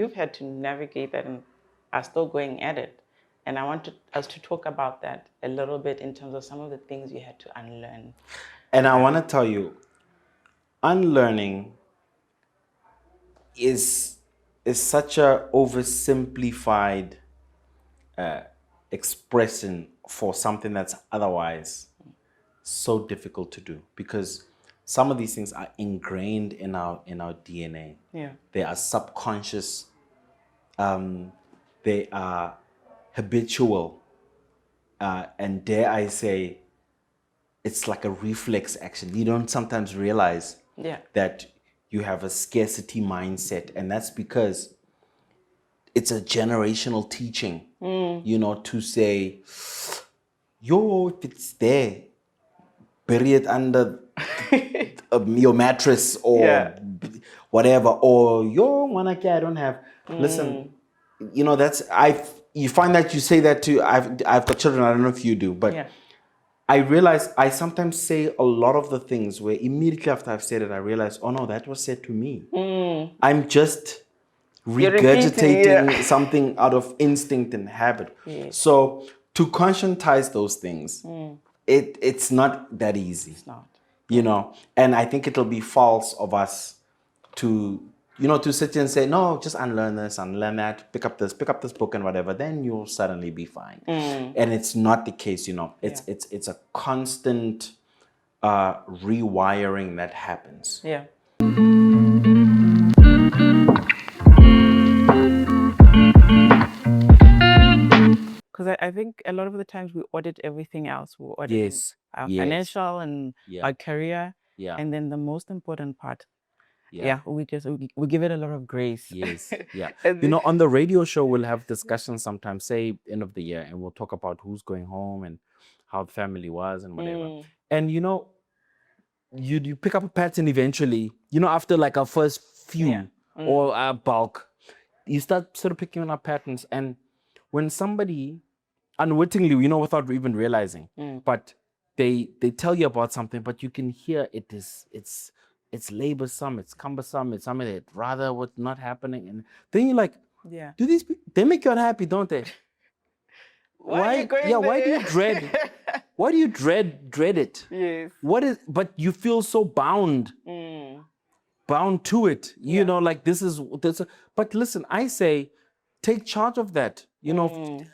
you've had to navigate that and are still going at it. And I want us to talk about that a little bit in terms of some of the things you had to unlearn. And I want to tell you, unlearning is such a oversimplified expression for something that's otherwise so difficult to do, because some of these things are ingrained in our DNA. Yeah. They are subconscious. They are habitual, and dare I say, it's like a reflex action. You don't sometimes realize that you have a scarcity mindset, and that's because it's a generational teaching. You know, to say, yo, if it's there, bury it under your mattress or whatever, or yo, Wanake, I don't have. Listen, you know, you find that you say that to, I've got children, I don't know if you do, but I realize I sometimes say a lot of the things where immediately after I've said it, I realize, oh no, that was said to me. I'm just regurgitating something out of instinct and habit. So to conscientize those things, it's not that easy. It's not. You know, and I think it'll be false of us to, you know, to sit here and say, no, just unlearn this, unlearn that, pick up this book and whatever, then you'll suddenly be fine. And it's not the case, you know. It's a constant rewiring that happens. Yeah. Because I think a lot of the times we audit everything else. We audit our financial and our career. And then the most important part, we give it a lot of grace. You know, on the radio show, we'll have discussions sometimes, say end of the year, and we'll talk about who's going home and how the family was and whatever. And, you know, you pick up a pattern eventually, you know, after like our first few or our bulk, you start sort of picking up patterns. And when somebody unwittingly, you know, without even realizing, but they tell you about something, but you can hear it's laborsome, it's cumbersome, it's something that rather what's not happening. And then you're like, do these people, they make you unhappy, don't they? Why do you dread? Why do you dread it? Yes. But you feel so bound to it. You know, like this. But listen, I say, take charge of that. You know,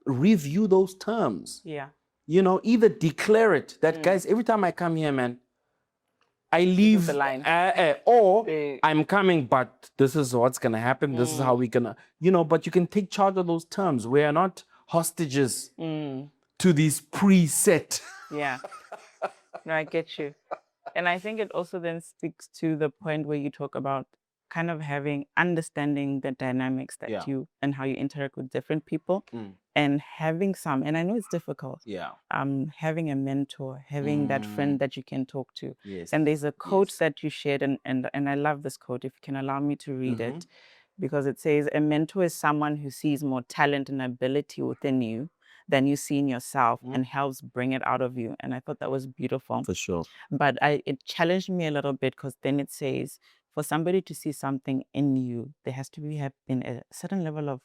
review those terms. You know, either declare it that, guys, every time I come here, man, I leave the line. Or I'm coming, but this is what's going to happen. This is how we're going to, you know, but you can take charge of those terms. We are not hostages to these preset. No, I get you. And I think it also then speaks to the point where you talk about kind of understanding the dynamics that you and how you interact with different people and having and I know it's difficult. Having a mentor, having that friend that you can talk to. And there's a quote that you shared, and I love this quote, if you can allow me to read it, because it says, a mentor is someone who sees more talent and ability within you than you see in yourself and helps bring it out of you. And I thought that was beautiful. For sure. But it challenged me a little bit, because then it says, for somebody to see something in you, there has to have been a certain level of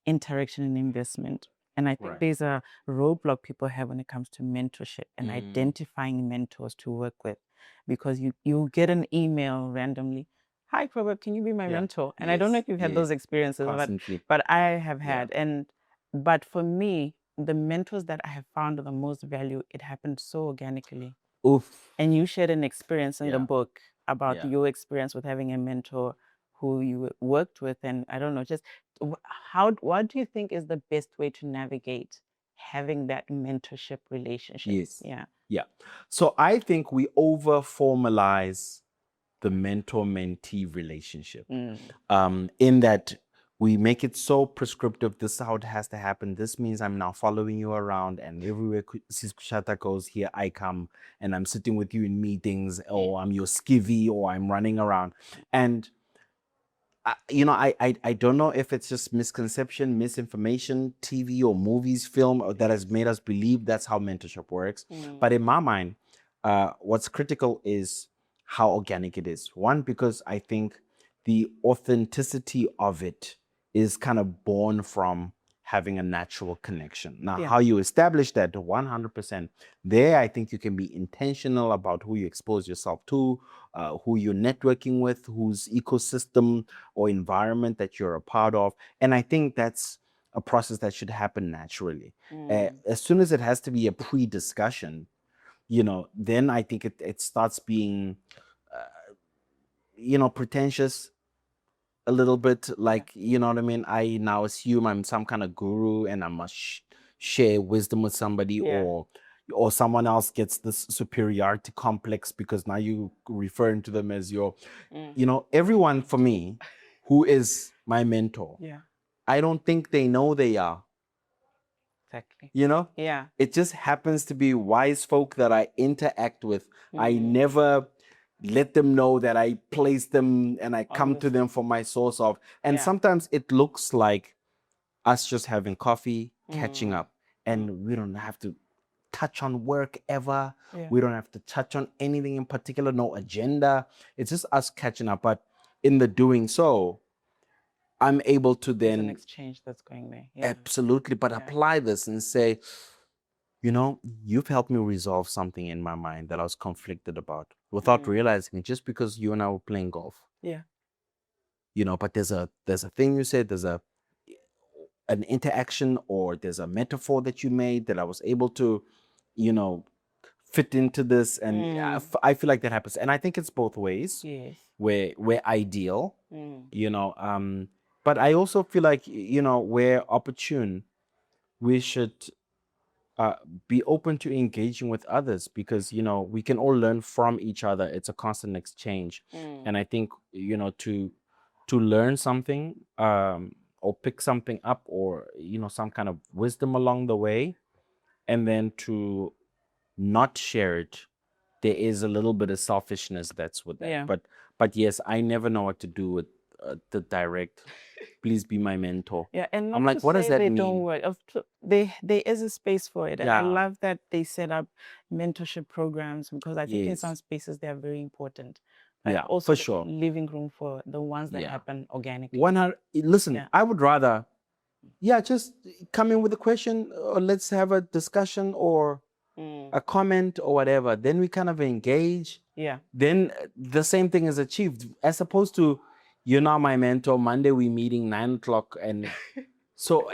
interaction and investment. And I think there's a roadblock people have when it comes to mentorship and identifying mentors to work with, because you get an email randomly, hi, ProVerb, can you be my mentor? And I don't know if you've had those experiences, but I have had. But for me, the mentors that I have found the most value, it happened so organically. And you shared an experience in the book about your experience with having a mentor who you worked with. And I don't know, just what do you think is the best way to navigate having that mentorship relationship? So I think we over-formalize the mentor-mentee relationship in that we make it so prescriptive. This is how it has to happen. This means I'm now following you around, and everywhere Kushata goes, here I come, and I'm sitting with you in meetings, or I'm your skivvy, or I'm running around. And you know, I don't know if it's just misconception, misinformation, TV or movies, film that has made us believe that's how mentorship works. But in my mind, what's critical is how organic it is. One, because I think the authenticity of it is kind of born from having a natural connection. Now, how you establish that 100%, there I think you can be intentional about who you expose yourself to, who you're networking with, whose ecosystem or environment that you're a part of. And I think that's a process that should happen naturally. As soon as it has to be a pre-discussion, then I think it starts being, pretentious a little bit, like, you know what I mean? I now assume I'm some kind of guru and I must share wisdom with somebody, or someone else gets this superiority complex because now you referring to them as your, everyone for me who is my mentor. I don't think they know they are. Exactly. It just happens to be wise folk that I interact with. I never let them know that I place them and I come to them for my source of. And sometimes it looks like us just having coffee, catching up, and we don't have to touch on work ever. We don't have to touch on anything in particular, no agenda. It's just us catching up. But in the doing so, I'm able to There's an then exchange that's going there. absolutely, but apply this and say, you've helped me resolve something in my mind that I was conflicted about without realizing it, just because you and I were playing golf. But there's a thing you said, there's an interaction, or there's a metaphor that you made that I was able to, fit into this. And I feel like that happens. And I think it's both ways. We're ideal, but I also feel like, where opportune, we should be open to engaging with others, because we can all learn from each other. It's a constant exchange. And I think to learn something, or pick something up, or some kind of wisdom along the way, and then to not share it, there is a little bit of selfishness that's with that. But yes, I never know what to do with the direct please be my mentor. And not I'm like, to what does say that they mean? don't work. There is a space for it. I love that they set up mentorship programs, because I think in some spaces they are very important. But also for sure. leaving room for the ones that happen organically. Listen, I would rather, just come in with a question, or let's have a discussion, or a comment, or whatever. Then we kind of engage. Then the same thing is achieved, as opposed to, you're not my mentor. Monday we meeting 9:00, and so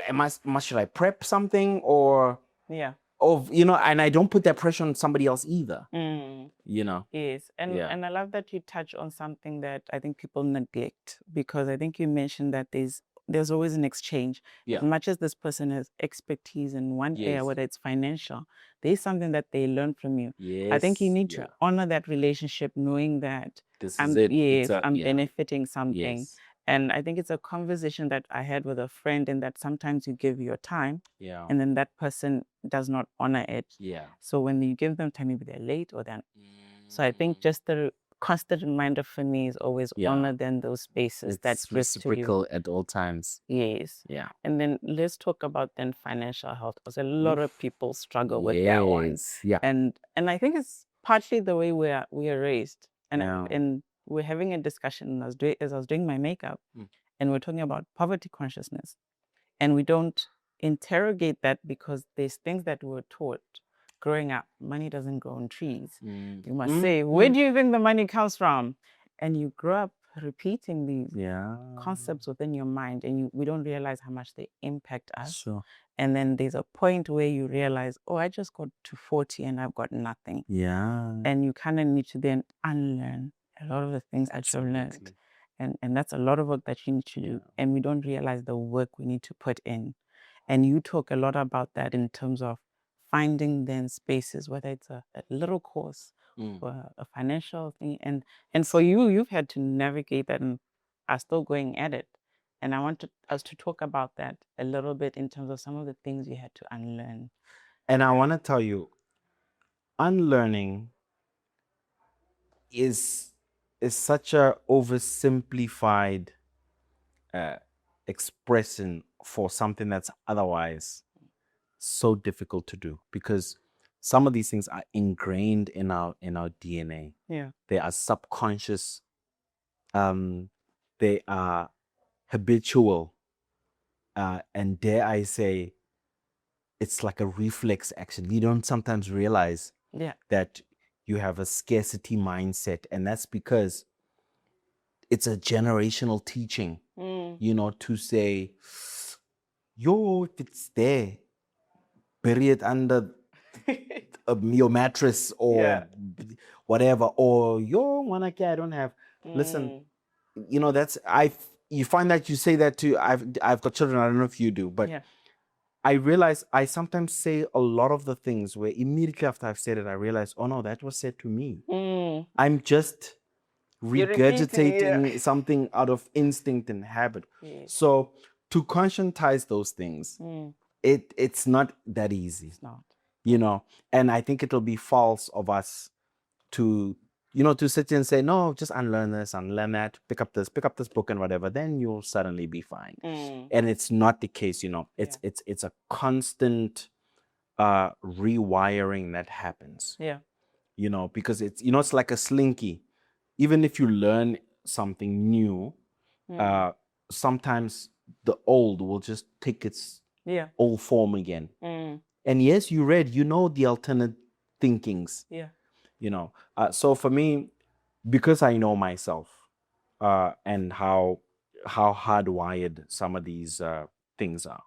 should I prep something, or and I don't put that pressure on somebody else either. Yes, and I love that you touch on something that I think people neglect, because I think you mentioned that there's always an exchange. As much as this person has expertise in one area, whether it's financial, there's something that they learn from you. I think you need to honor that relationship, knowing that I'm benefiting something. And I think it's a conversation that I had with a friend, and that sometimes you give your time, and then that person does not honor it. So when you give them time, maybe they're late, or they're. So I think just the constant reminder for me is always honor then those spaces. That's reciprocal at all times. Yes. And then let's talk about then financial health, because a lot of people struggle with that one. And I think it's partly the way we are raised. And we're having a discussion as I was doing my makeup, and we're talking about poverty consciousness, and we don't interrogate that, because there's things that we're taught growing up. Money doesn't grow on trees. You must say, where do you think the money comes from? And you grow up repeating these concepts within your mind, and we don't realize how much they impact us. And then there's a point where you realize, oh, I just got to 40 and I've got nothing. And you kind of need to then unlearn a lot of the things that you've learned. And that's a lot of work that you need to do. And we don't realize the work we need to put in. And you talk a lot about that in terms of finding then spaces, whether it's a little course or a financial thing. And for you, you've had to navigate that and are still going at it. And I want us to talk about that a little bit in terms of some of the things you had to unlearn. And I want to tell you, unlearning is such a oversimplified expression for something that's otherwise so difficult to do, because some of these things are ingrained in our DNA. They are subconscious they are habitual, and dare I say, it's like a reflex action. You don't sometimes realize that you have a scarcity mindset, and that's because it's a generational teaching. To say, yo, if it's there, bury it under your mattress or whatever, or yo, I don't have. Listen, that's you find that you say that too. I've got children. I don't know if you do, but I realize I sometimes say a lot of the things where immediately after I've said it, I realize, oh no, that was said to me. I'm just regurgitating something out of instinct and habit. So to conscientize those things, it's not that easy. It's not. And I think it'll be false of us to sit and say, no, just unlearn this, unlearn that, pick up this book and whatever, then you'll suddenly be fine. And it's not the case. It's a constant rewiring that happens. Because it's like a slinky. Even if you learn something new, sometimes the old will just take its old form again. And yes, you read, the alternate thinkings. So for me, because I know myself and how hardwired some of these things are,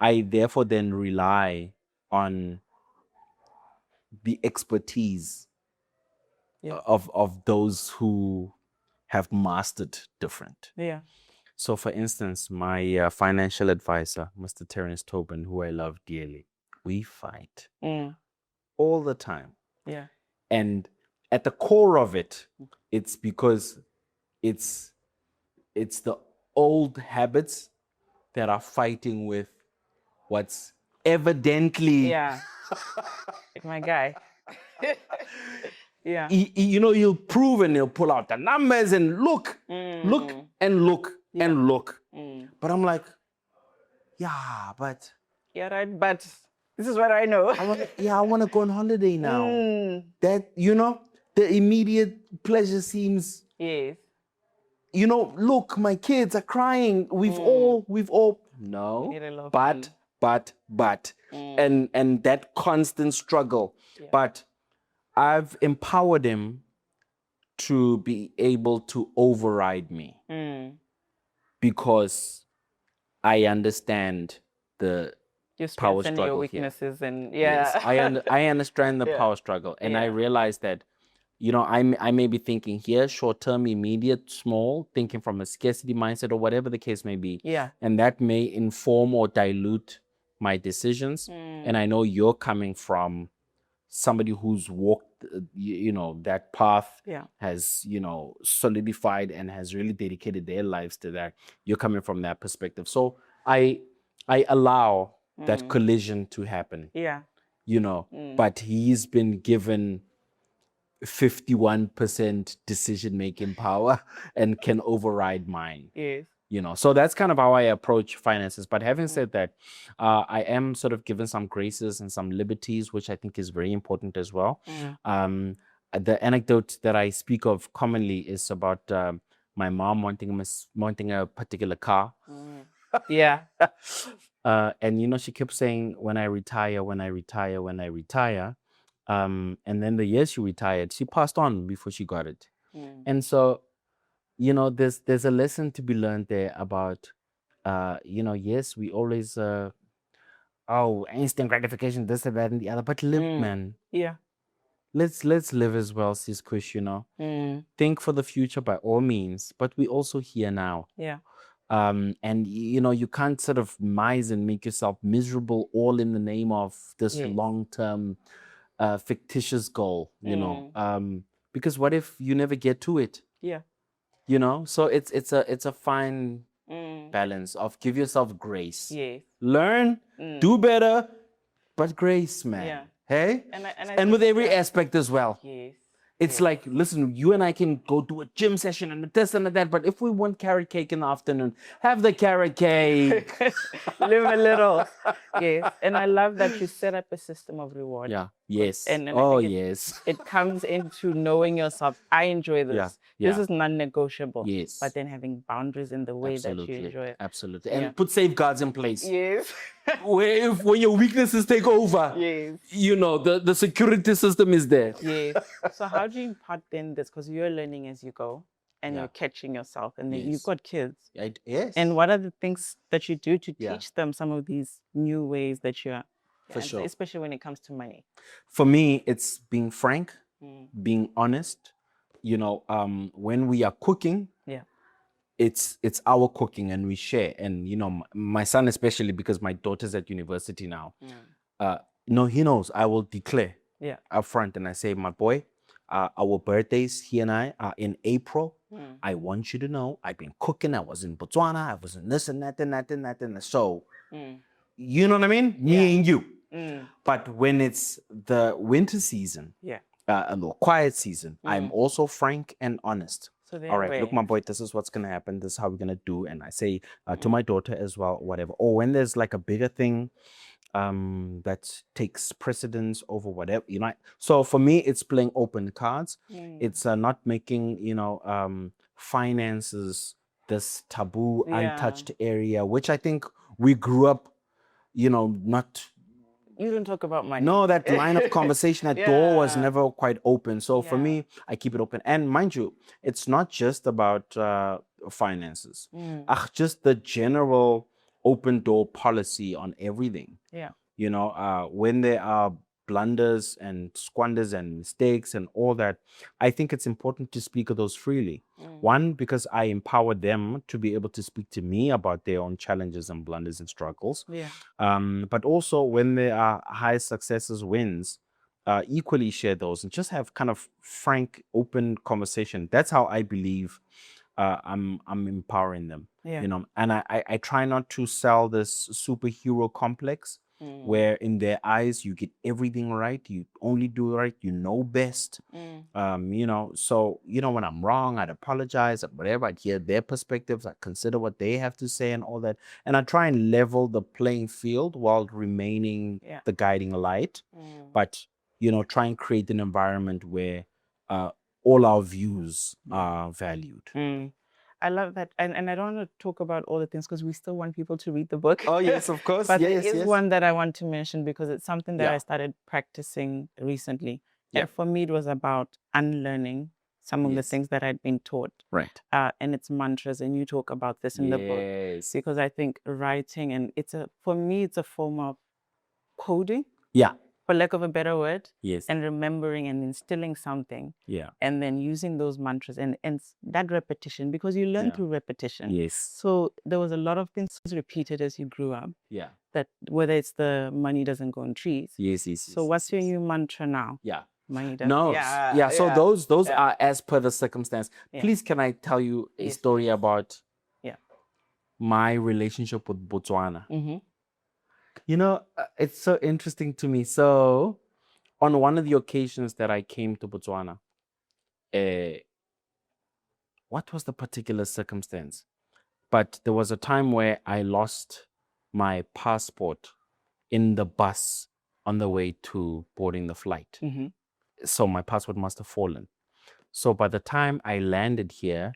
I therefore then rely on the expertise of those who have mastered different. So for instance, my financial advisor, Mr. Terence Tobin, who I love dearly, we fight all the time. And at the core of it, it's because it's the old habits that are fighting with what's evidently like my guy. He'll prove and he'll pull out the numbers and look and look and look. But I'm like, but yeah, right, but this is what I know. I want to go on holiday now. That, the immediate pleasure seems, look, my kids are crying. We've all, no, but, and that constant struggle. But I've empowered him to be able to override me because I understand the power struggle your weaknesses here. And Yes, I understand the power struggle, and I realize that I may be thinking here short term, immediate, small, thinking from a scarcity mindset or whatever the case may be, and that may inform or dilute my decisions. And I know you're coming from somebody who's walked that path, has solidified and has really dedicated their lives to that. You're coming from that perspective, so I allow that collision to happen. But he's been given 51% decision making power and can override mine. So that's kind of how I approach finances. But having said that, I am sort of given some graces and some liberties, which I think is very important as well. The anecdote that I speak of commonly is about my mom wanting a particular car. And she kept saying, when I retire, when I retire, when I retire. And then the year she retired, she passed on before she got it. And so, there's a lesson to be learned there about, yes, we always, instant gratification, this and that and the other, but live, man. Let's live as well, sis Kush, Think for the future by all means, but we also here now. And you can't sort of mise and make yourself miserable all in the name of this long-term fictitious goal, because what if you never get to it? So it's a fine balance of give yourself grace, learn, do better, but grace, man. Hey, and with every aspect as well. It's like, listen, you and I can go do a gym session and this and that, but if we want carrot cake in the afternoon, have the carrot cake. Live a little. And I love that you set up a system of reward. Yes. And then I Oh, think yes. it comes into knowing yourself. I enjoy this. Yeah. This is non-negotiable. Yes. But then having boundaries in the way that you Absolutely. enjoy it. Absolutely. Yeah. And put safeguards in place. Yes. Where if when your weaknesses take over, Yes. you know, the security system is there. Yes. So how do you impart then this? Because you're learning as you go and Yeah. you're catching yourself, and then Yes. you've got kids. Yes. And what are the things that you do to Yeah. teach them some of these new ways that you're, For sure. especially when it comes to money? For me, it's being frank, being honest. You know, when we are cooking, Yeah. it's our cooking and we share. And you know, my son especially, because my daughter's at university now. No, he knows. I will declare up front, and I say, my boy, our birthdays, he and I, are in April. I want you to know I've been cooking. I was in Botswana. I was in this and that and that and that and that. So, you know what I mean? Me and you. But when it's the winter season, a little quiet season, I'm also frank and honest. So all right, look, my boy, this is what's going to happen. This is how we're going to do. And I say to my daughter as well, whatever. Or when there's like a bigger thing that takes precedence over whatever, you know. So for me, it's playing open cards. It's not making, you know, finances this taboo, untouched area, which I think we grew up, you know, not. You don't talk about money. No, that line of conversation, that door was never quite open. So for me, I keep it open. And mind you, it's not just about finances. Just the general open door policy on everything. Yeah. You know, when there are blunders and squanders and mistakes and all that, I think it's important to speak of those freely. One, because I empower them to be able to speak to me about their own challenges and blunders and struggles. Yeah. But also when there are high successes, wins, equally share those and just have kind of frank, open conversation. That's how I believe I'm empowering them. Yeah. You know, and I try not to sell this superhero complex. Where in their eyes you get everything right, you only do right, you know best. You know, so you know when I'm wrong, I'd apologize or whatever. I'd hear their perspectives, I consider what they have to say and all that, and I try and level the playing field while remaining the guiding light. But you know, try and create an environment where all our views are valued. I love that. And I don't want to talk about all the things because we still want people to read the book. Oh, yes, of course. But there is one that I want to mention because it's something that I started practicing recently. And for me, it was about unlearning some of the things that I'd been taught. Right. And it's mantras. And you talk about this in the book. Because I think writing, and for me, it's a form of coding. Yeah. For lack of a better word. Yes. And remembering and instilling something. Yeah. And then using those mantras and that repetition, because you learn through repetition. Yes. So there was a lot of things repeated as you grew up. Yeah. That whether it's the money doesn't go on trees. Yes. So what's your new mantra now? Yeah. Money doesn't. No. Yeah. So those are as per the circumstance. Yeah. Please, can I tell you a story about my relationship with Botswana? Mm-hmm. You know, it's so interesting to me. So, on one of the occasions that I came to Botswana, what was the particular circumstance? But there was a time where I lost my passport in the bus on the way to boarding the flight. Mm-hmm. So my passport must have fallen. So by the time I landed here,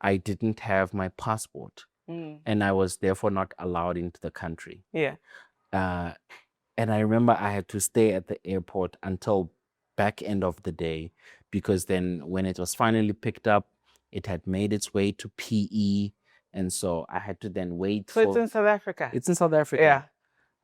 I didn't have my passport. And I was therefore not allowed into the country. Yeah. And I remember I had to stay at the airport until back end of the day, because then when it was finally picked up, it had made its way to PE. And so I had to then wait for... So it's in South Africa? It's in South Africa. Yeah.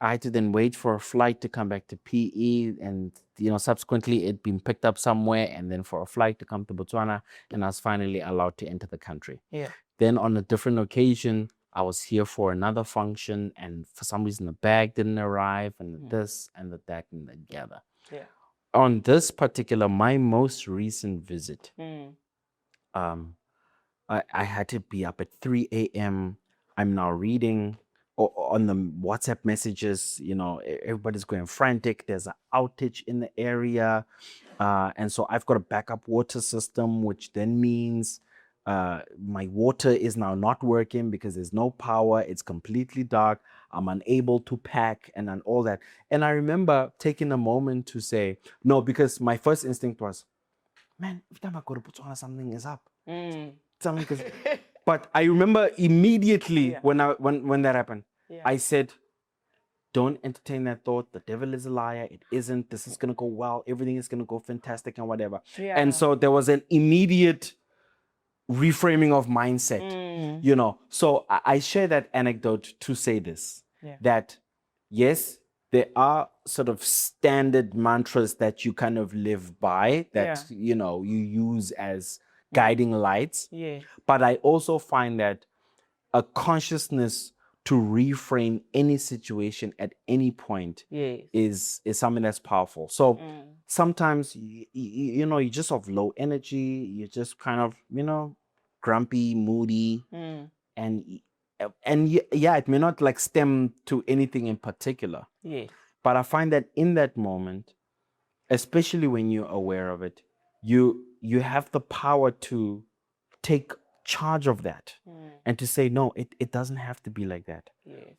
I had to then wait for a flight to come back to PE, and, you know, subsequently it'd been picked up somewhere, and then for a flight to come to Botswana, and I was finally allowed to enter the country. Yeah. Then on a different occasion, I was here for another function, and for some reason the bag didn't arrive, and this and that and the other. Yeah. On this particular, my most recent visit, I had to be up at 3 a.m. I'm now reading on the WhatsApp messages, you know, everybody's going frantic. There's an outage in the area. And so I've got a backup water system, which then means my water is now not working because there's no power. It's completely dark. I'm unable to pack and all that. And I remember taking a moment to say, no, because my first instinct was, man, every time I go to Botswana, something is up. Something is... But I remember immediately when that happened, I said, don't entertain that thought. The devil is a liar. It isn't. This is going to go well. Everything is going to go fantastic and whatever. And so there was an immediate reframing of mindset, you know. So I share that anecdote to say this, that yes, there are sort of standard mantras that you kind of live by, that, you know, you use as guiding lights. But I also find that a consciousness to reframe any situation at any point is something that's powerful. So sometimes, you know, you're just of low energy, you're just kind of, you know, grumpy, moody, and yeah, it may not like stem to anything in particular. But I find that in that moment, especially when you're aware of it, you have the power to take charge of that and to say, no, it doesn't have to be like that.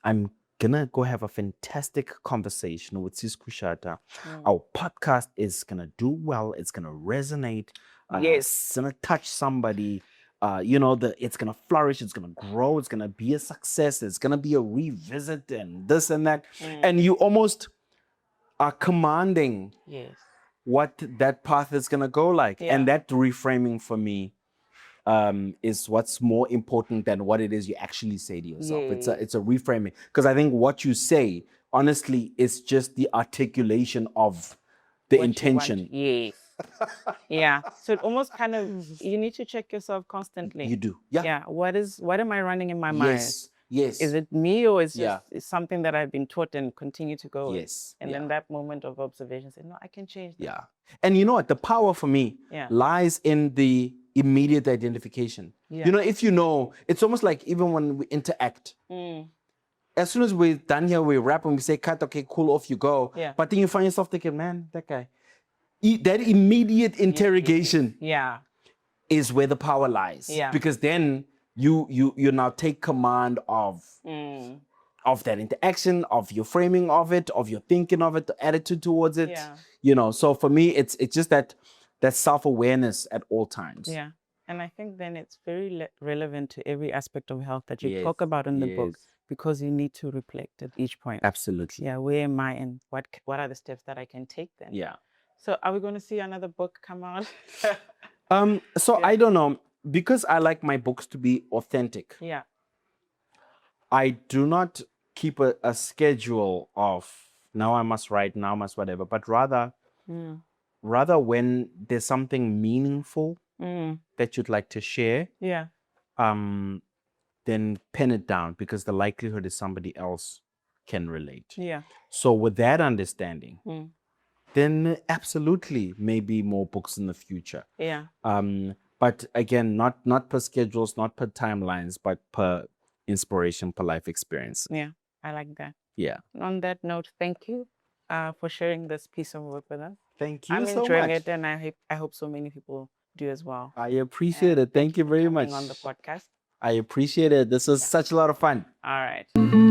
I'm gonna go have a fantastic conversation with Sis Kushata. Our podcast is gonna do well. It's gonna resonate. It's gonna touch somebody. You know, it's gonna flourish. It's gonna grow. It's gonna be a success. It's gonna be a revisit and this and that. And you almost are commanding what that path is gonna go like. And that reframing for me is what's more important than what it is you actually say to yourself. It's a reframing, because I think what you say honestly is just the articulation of the what intention. So it almost kind of, you need to check yourself constantly. You do. What am I running in my mind? Is it me, or is it's something that I've been taught and continue to go with? And then that moment of observation, say, no, I can change that. And you know what, the power for me lies in the immediate identification. You know, if you know, it's almost like even when we interact, as soon as we're done here, we wrap and we say, cut, okay, cool, off you go. But then you find yourself thinking, man, that guy. That immediate interrogation is where the power lies. Because then you now take command of that interaction, of your framing of it, of your thinking of it, the attitude towards it. You know, so for me, it's just that self-awareness at all times. And I think then it's very relevant to every aspect of health that you talk about in the book, because you need to reflect at each point. Absolutely. Where am I, and what are the steps that I can take then? So are we going to see another book come out? So I don't know, because I like my books to be authentic. I do not keep a schedule of now I must write, now I must whatever, but rather when there's something meaningful that you'd like to share, then pen it down, because the likelihood is somebody else can relate. So with that understanding, then absolutely maybe more books in the future. But again, not per schedules, not per timelines, but per inspiration, per life experience. I like that. On that note, thank you for sharing this piece of work with us. Thank you so much. I'm enjoying it, and I hope so many people do as well. I appreciate it. Thank you very much on the podcast. I appreciate it. This was such a lot of fun. All right.